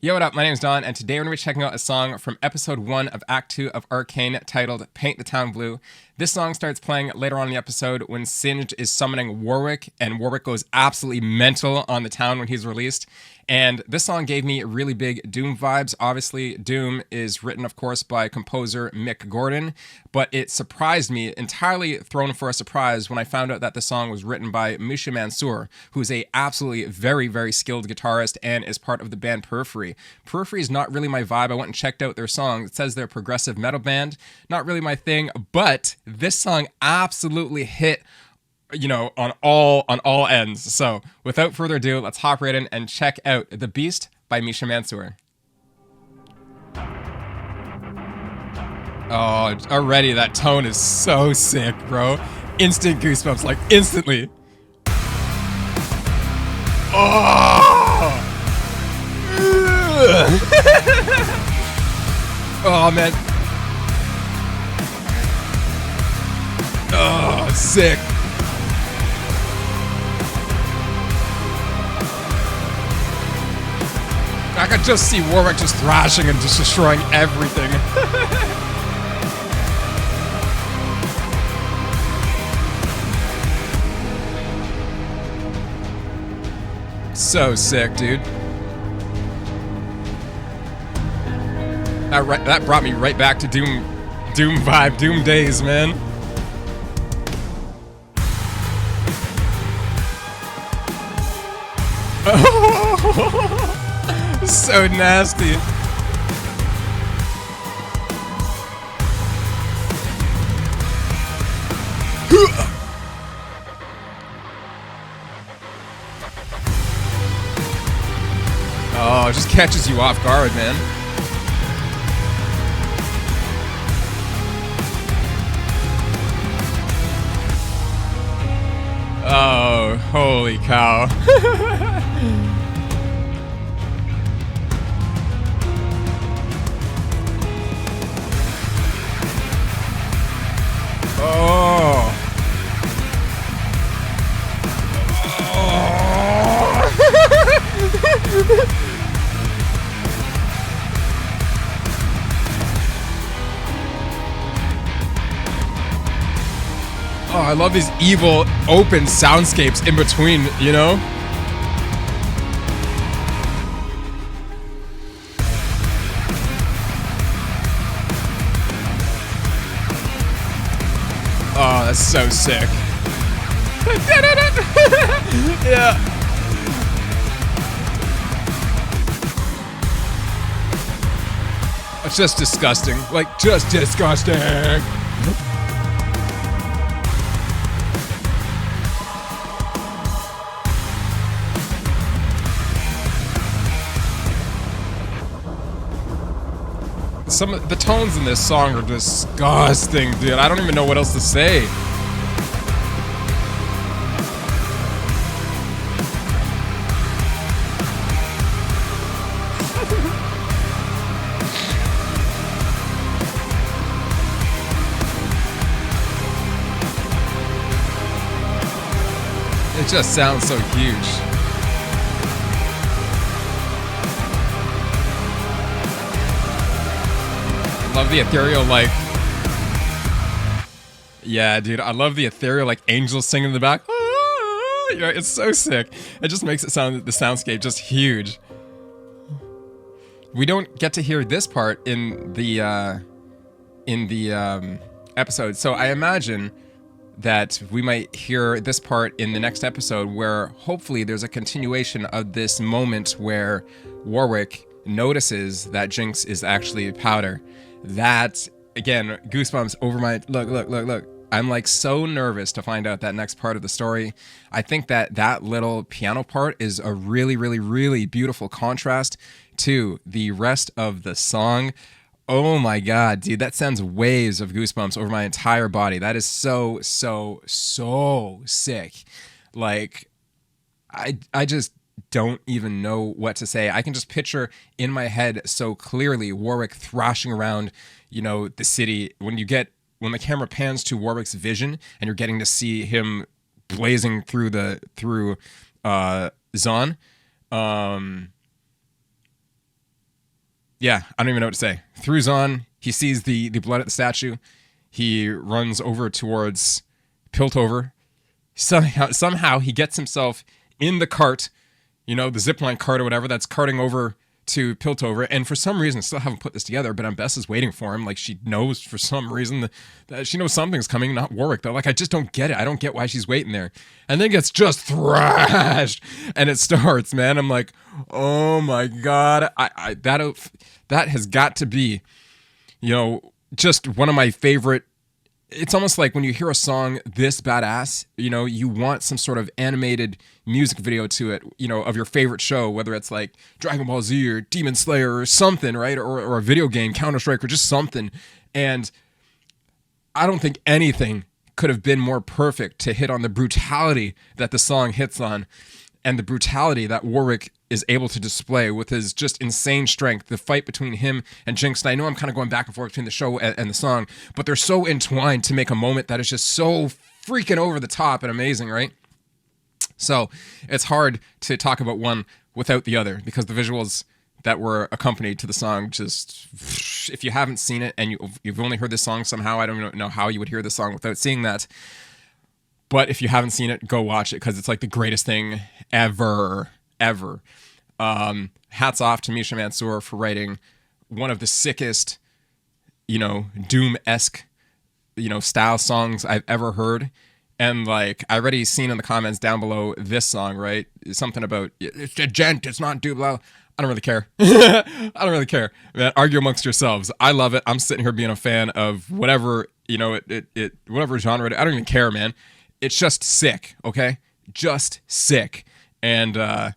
Yo, what up? My name is Don, and today we're going to be checking out a song from episode 1 of Act 2 of Arcane titled Paint the Town Blue. This song starts playing later on in the episode when Singed is summoning Warwick, and Warwick goes absolutely mental on the town when he's released. And this song gave me really big Doom vibes. Obviously, Doom is written, of course, by composer Mick Gordon, but it surprised me, entirely thrown for a surprise, when I found out that the song was written by Misha Mansoor, who's a absolutely very, very skilled guitarist and is part of the band Periphery. Periphery is not really my vibe. I went and checked out their song. It says they're a progressive metal band. Not really my thing, but this song absolutely hit, on all ends. So without further ado, let's hop right in and check out The Beast by Misha Mansoor. Oh, already that tone is so sick, bro. Instant goosebumps, like instantly. Oh! Oh, man. Oh, sick. I could just see Warwick just thrashing and just destroying everything. So sick, dude. That brought me right back to Doom vibe, Doom days, man. Oh, so nasty. Oh, it just catches you off guard, man. Oh, holy cow. Oh. Oh. Oh, I love these evil, open soundscapes in between, you know? Oh, that's so sick. Yeah. It's just disgusting. Like, just disgusting. Some of the tones in this song are disgusting, dude. I don't even know what else to say. It just sounds so huge. Love the ethereal, like... Yeah, dude, I love the ethereal, like, angels singing in the back. You know, it's so sick. It just makes it sound, the soundscape just huge. We don't get to hear this part in the episode, so I imagine that we might hear this part in the next episode, where hopefully there's a continuation of this moment where Warwick notices that Jinx is actually powder. That, again, goosebumps over my... Look. I'm like so nervous to find out that next part of the story. I think that little piano part is a really, really, really beautiful contrast to the rest of the song. Oh my god, dude, that sends waves of goosebumps over my entire body. That is so sick. Like, I just don't even know what to say. I can just picture in my head so clearly Warwick thrashing around, the city. When the camera pans to Warwick's vision and you're getting to see him blazing through Zon, Yeah, I don't even know what to say. Through's on. He sees the blood at the statue. He runs over towards Piltover. Somehow he gets himself in the cart, the zipline cart or whatever that's carting over to Piltover. And for some reason, I still haven't put this together, but Bess is waiting for him. Like, she knows for some reason that she knows something's coming, not Warwick, though. Like, I just don't get it. I don't get why she's waiting there. And then gets just thrashed. And it starts, man. I'm like, oh my God. That has got to be, just one of my favorite. It's almost like when you hear a song this badass, you want some sort of animated music video to it, of your favorite show, whether it's like Dragon Ball Z or Demon Slayer or something, right? Or a video game, Counter-Strike, or just something. And I don't think anything could have been more perfect to hit on the brutality that the song hits on, and the brutality that Warwick is able to display with his just insane strength. The fight between him and Jinx, and I know I'm kind of going back and forth between the show and the song, but they're so entwined to make a moment that is just so freaking over the top and amazing, right? So it's hard to talk about one without the other, because the visuals that were accompanied to the song, just, if you haven't seen it and you've only heard this song somehow, I don't know how you would hear this song without seeing that. But if you haven't seen it, go watch it, because it's like the greatest thing ever. Hats off to Misha Mansoor for writing one of the sickest, Doom-esque, style songs I've ever heard. And like, I already seen in the comments down below this song, right? Something about, it's a gent, it's not Doom, blah. I don't really care. I don't really care. Man, argue amongst yourselves. I love it. I'm sitting here being a fan of whatever, whatever genre. I don't even care, man. It's just sick, okay? Just sick. And I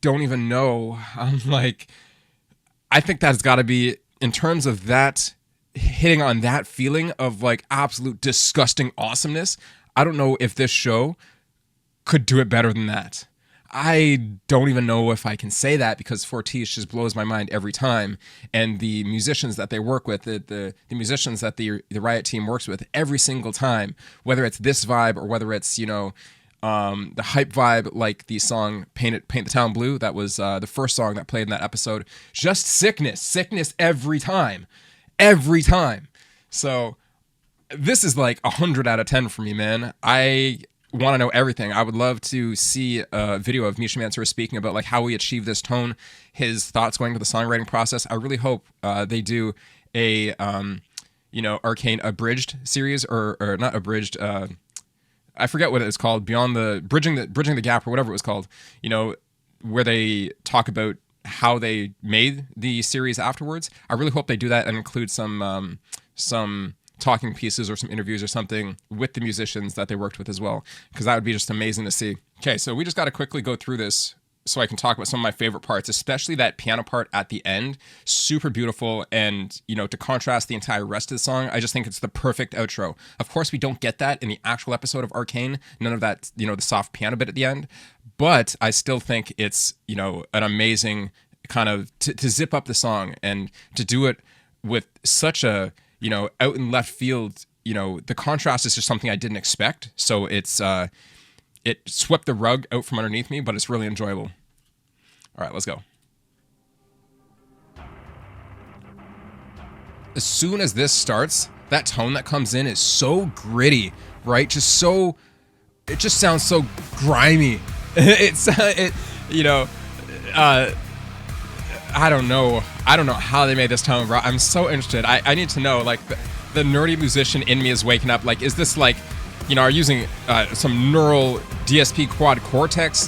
don't even know. I'm like, I think that's got to be, in terms of that, hitting on that feeling of like absolute disgusting awesomeness, I don't know if this show could do it better than that. I don't even know if I can say that, because Fortiche just blows my mind every time. And the musicians that they work with, the musicians that the Riot team works with every single time, whether it's this vibe or whether it's, the hype vibe, like the song Paint the Town Blue, that was the first song that played in that episode. Just sickness every time. So this is like 100 out of 10 for me, man. I want to know everything. I would love to see a video of Misha Mansoor speaking about like how he achieved this tone, his thoughts going to the songwriting process. I really hope they do a Arcane abridged series, or not abridged. I forget what it was called. Beyond the bridging the gap, or whatever it was called. Where they talk about how they made the series afterwards. I really hope they do that and include some talking pieces or some interviews or something with the musicians that they worked with as well, because that would be just amazing to see. Okay, so we just got to quickly go through this so I can talk about some of my favorite parts, especially that piano part at the end. Super beautiful, and to contrast the entire rest of the song, I just think it's the perfect outro. Of course, we don't get that in the actual episode of Arcane, none of that, the soft piano bit at the end, but I still think it's, an amazing kind of, to zip up the song and to do it with such a, out in left field, the contrast is just something I didn't expect. So it's, it swept the rug out from underneath me, but it's really enjoyable. All right, let's go. As soon as this starts, that tone that comes in is so gritty, right? It just sounds so grimy. I don't know how they made this tone, bro. I'm so interested. I need to know, like, the nerdy musician in me is waking up. Like, is this like, are you using some neural DSP quad cortex?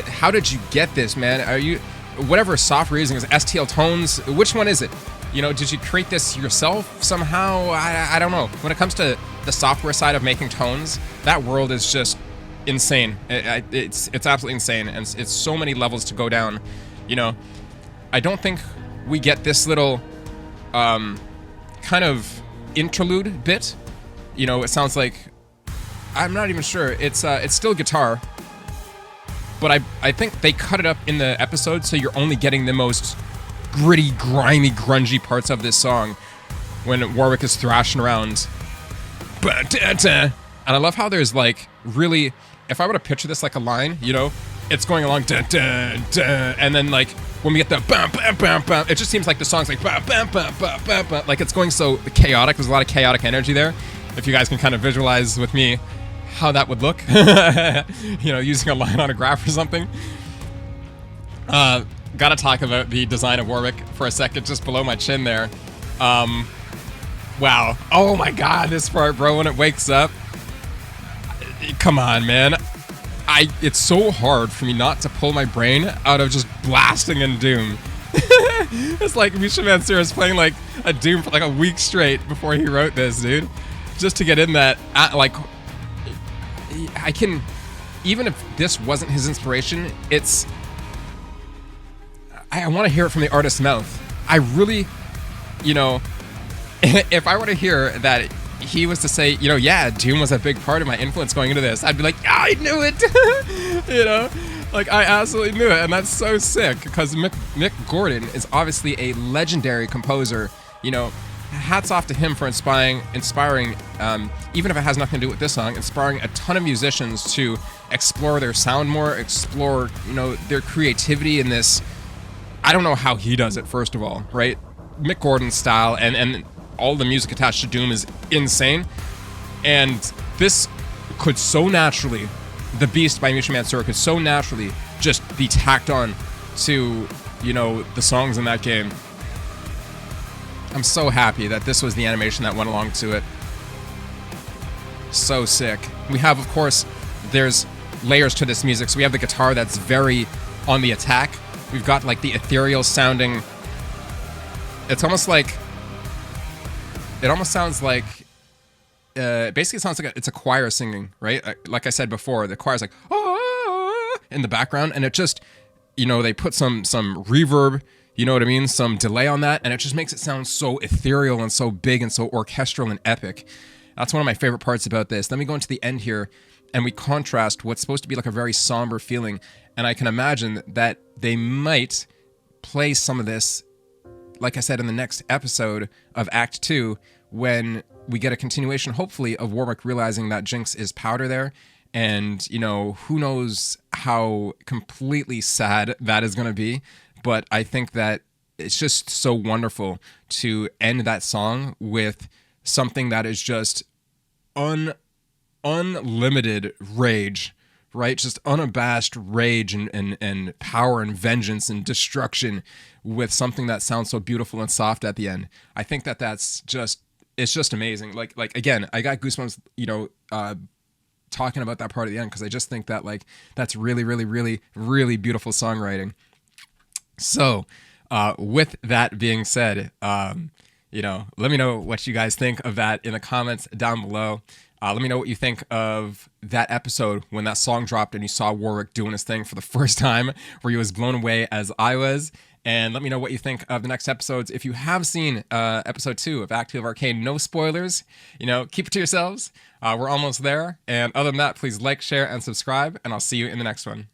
How did you get this, man? Are you, whatever software you're using, is STL Tones? Which one is it? Did you create this yourself somehow? I don't know. When it comes to the software side of making tones, that world is just insane. It's absolutely insane, and it's so many levels to go down. I don't think we get this little kind of interlude bit. It sounds like, I'm not even sure. It's still guitar, but I think they cut it up in the episode so you're only getting the most gritty, grimy, grungy parts of this song when Warwick is thrashing around. And I love how there's like, really, if I were to picture this like a line, it's going along, dun, dun, dun, and then like when we get the bam, bam, bam, bam, it just seems like the song's like bam, bam, bam, bam, bam, bam. Like it's going so chaotic. There's a lot of chaotic energy there. If you guys can kind of visualize with me how that would look, you know, using a line on a graph or something. Gotta talk about the design of Warwick for a second, just below my chin there. Wow. Oh my God, this part, bro, when it wakes up. Come on, man. It's so hard for me not to pull my brain out of just blasting in Doom. It's like Misha Mansoor is playing like a Doom for like a week straight before he wrote this, dude. Just to get in that, like, I can, even if this wasn't his inspiration, it's, I want to hear it from the artist's mouth. I really, you know, if I were to hear that he was to say, you know, yeah, Doom was a big part of my influence going into this, I'd be like, I knew it. You know, like I absolutely knew it. And that's so sick because Mick Gordon is obviously a legendary composer. You know, hats off to him for inspiring, even if it has nothing to do with this song, inspiring a ton of musicians to explore their sound more, explore, you know, their creativity in this. I don't know how he does it, first of all, right? Mick Gordon's style and all the music attached to Doom is insane. And this could so naturally, The Beast by Misha Mansoor could so naturally just be tacked on to, you know, the songs in that game. I'm so happy that this was the animation that went along to it. So sick. We have, of course, there's layers to this music. So we have the guitar that's very on the attack. We've got like the ethereal sounding. It's almost like, it almost sounds like, basically it sounds like it's a choir singing, right? Like I said before, the choir's like, ah, in the background, and it just, you know, they put some reverb, you know what I mean? Some delay on that, and it just makes it sound so ethereal and so big and so orchestral and epic. That's one of my favorite parts about this. Then we go into the end here, and we contrast what's supposed to be like a very somber feeling, and I can imagine that they might play some of this, like I said, in the next episode of Act 2, when we get a continuation, hopefully, of Warwick realizing that Jinx is powder there. And, you know, who knows how completely sad that is going to be. But I think that it's just so wonderful to end that song with something that is just unlimited rage, right? Just unabashed rage and power and vengeance and destruction with something that sounds so beautiful and soft at the end. I think that that's just, it's just amazing. Like again, I got goosebumps, you know, talking about that part at the end, because I just think that like that's really, really, really, really beautiful songwriting. So with that being said, you know, let me know what you guys think of that in the comments down below. Let me know what you think of that episode when that song dropped and you saw Warwick doing his thing for the first time, where he was blown away as I was. And let me know what you think of the next episodes. If you have seen episode 2 of Act 2 of Arcane, no spoilers, you know, keep it to yourselves. We're almost there. And other than that, please like, share, and subscribe, and I'll see you in the next one.